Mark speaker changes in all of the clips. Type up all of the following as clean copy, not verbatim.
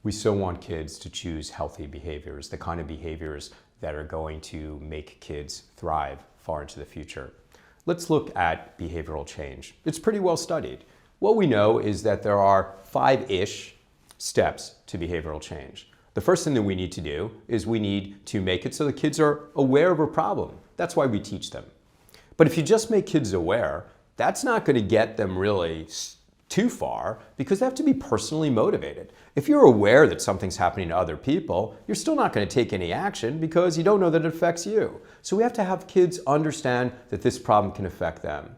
Speaker 1: We still want kids to choose healthy behaviors, the kind of behaviors that are going to make kids thrive far into the future. Let's look at behavioral change. It's pretty well studied. What we know is that there are 5-ish steps to behavioral change. The first thing that we need to do is we need to make it so the kids are aware of a problem. That's why we teach them. But if you just make kids aware, that's not going to get them really too far because they have to be personally motivated. If you're aware that something's happening to other people, you're still not going to take any action because you don't know that it affects you. So we have to have kids understand that this problem can affect them.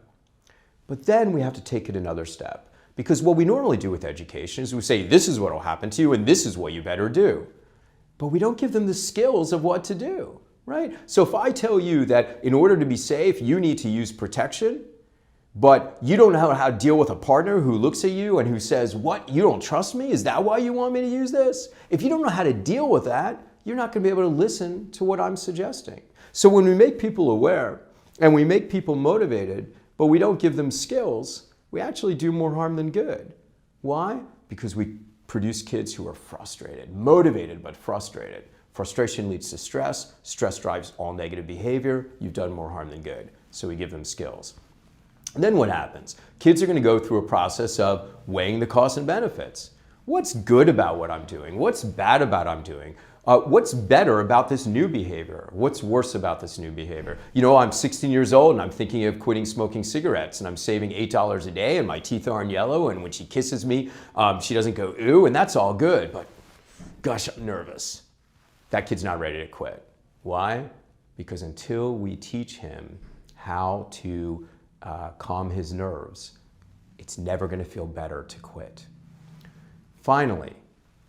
Speaker 1: But then we have to take it another step, because what we normally do with education is we say, this is what will happen to you and this is what you better do. But we don't give them the skills of what to do, right? So if I tell you that in order to be safe, you need to use protection, but you don't know how to deal with a partner who looks at you and who says, what, you don't trust me? Is that why you want me to use this? If you don't know how to deal with that, you're not going to be able to listen to what I'm suggesting. So when we make people aware and we make people motivated, but we don't give them skills, we actually do more harm than good. Why? Because we produce kids who are frustrated, motivated but frustrated. Frustration leads to stress. Stress drives all negative behavior. You've done more harm than good. So we give them skills. And then what happens? Kids are going to go through a process of weighing the costs and benefits. What's good about what I'm doing? What's bad about what I'm doing? What's better about this new behavior? What's worse about this new behavior? You know, I'm 16 years old and I'm thinking of quitting smoking cigarettes and I'm saving $8 a day and my teeth aren't yellow and when she kisses me, she doesn't go, ooh, and that's all good, but gosh, I'm nervous. That kid's not ready to quit. Why? Because until we teach him how to calm his nerves, it's never going to feel better to quit. Finally,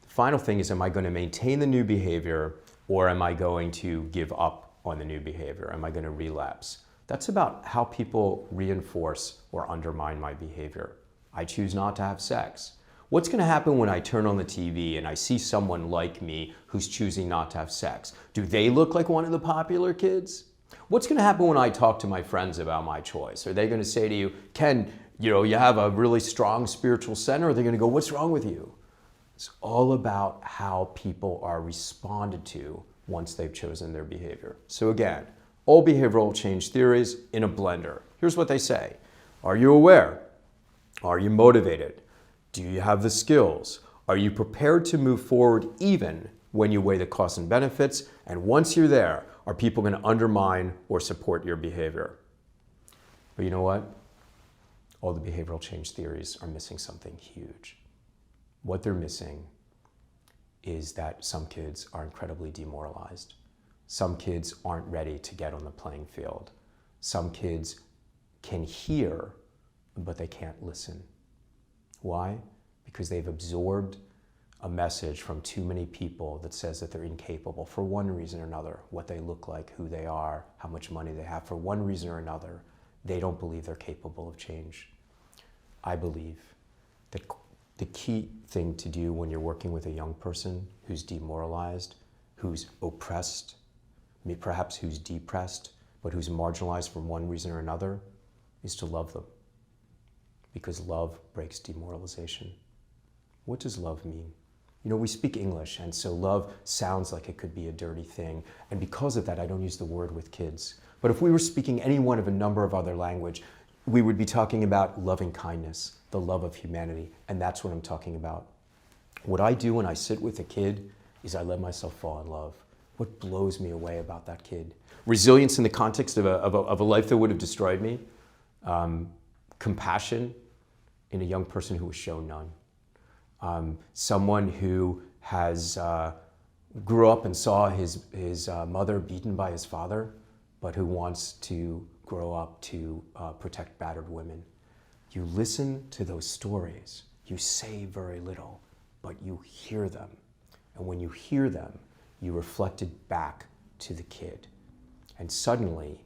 Speaker 1: the final thing is, am I going to maintain the new behavior or am I going to give up on the new behavior? Am I going to relapse? That's about how people reinforce or undermine my behavior. I choose not to have sex. What's going to happen when I turn on the TV and I see someone like me who's choosing not to have sex? Do they look like one of the popular kids? What's going to happen when I talk to my friends about my choice? Are they going to say to you, Ken, you have a really strong spiritual center? Or are they going to go, what's wrong with you? It's all about how people are responded to once they've chosen their behavior. So again, all behavioral change theories in a blender. Here's what they say. Are you aware? Are you motivated? Do you have the skills? Are you prepared to move forward even when you weigh the costs and benefits? And once you're there, are people going to undermine or support your behavior? But you know what? All the behavioral change theories are missing something huge. What they're missing is that some kids are incredibly demoralized. Some kids aren't ready to get on the playing field. Some kids can hear, but they can't listen. Why? Because they've absorbed a message from too many people that says that they're incapable for one reason or another. What they look like, who they are, how much money they have, for one reason or another, they don't believe they're capable of change. I believe that the key thing to do when you're working with a young person who's demoralized, who's oppressed, perhaps who's depressed, but who's marginalized for one reason or another, is to love them. Because love breaks demoralization. What does love mean? We speak English, and so love sounds like it could be a dirty thing. And because of that, I don't use the word with kids. But if we were speaking any one of a number of other language, we would be talking about loving kindness, the love of humanity, and that's what I'm talking about. What I do when I sit with a kid is I let myself fall in love. What blows me away about that kid? Resilience in the context of a life that would have destroyed me. Compassion in a young person who was shown none. Someone who has grew up and saw his mother beaten by his father, but who wants to grow up to protect battered women. You listen to those stories. You say very little, but you hear them. And when you hear them, you reflect it back to the kid. And suddenly,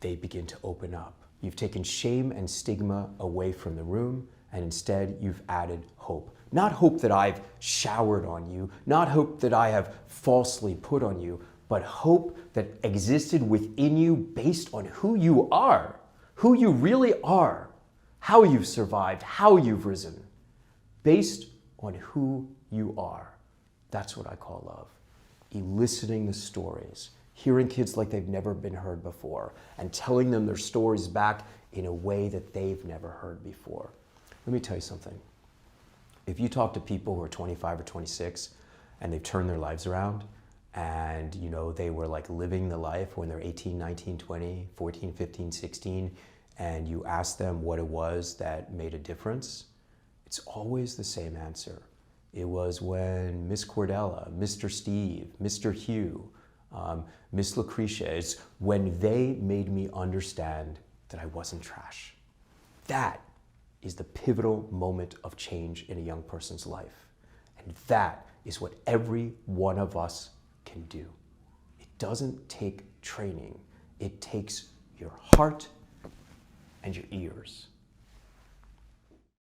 Speaker 1: they begin to open up. You've taken shame and stigma away from the room, and instead you've added hope. Not hope that I've showered on you, not hope that I have falsely put on you, but hope that existed within you based on who you are, who you really are, how you've survived, how you've risen, based on who you are. That's what I call love. Eliciting the stories, hearing kids like they've never been heard before, and telling them their stories back in a way that they've never heard before. Let me tell you something. If you talk to people who are 25 or 26 and they've turned their lives around, and they were like living the life when they're 18, 19, 20, 14, 15, 16, and you ask them what it was that made a difference, it's always the same answer. It was when Miss Cordella, Mr. Steve, Mr. Hugh, Miss Lucretia, it's when they made me understand that I wasn't trash. That is the pivotal moment of change in a young person's life. And that is what every one of us can do. It doesn't take training. It takes your heart and your ears.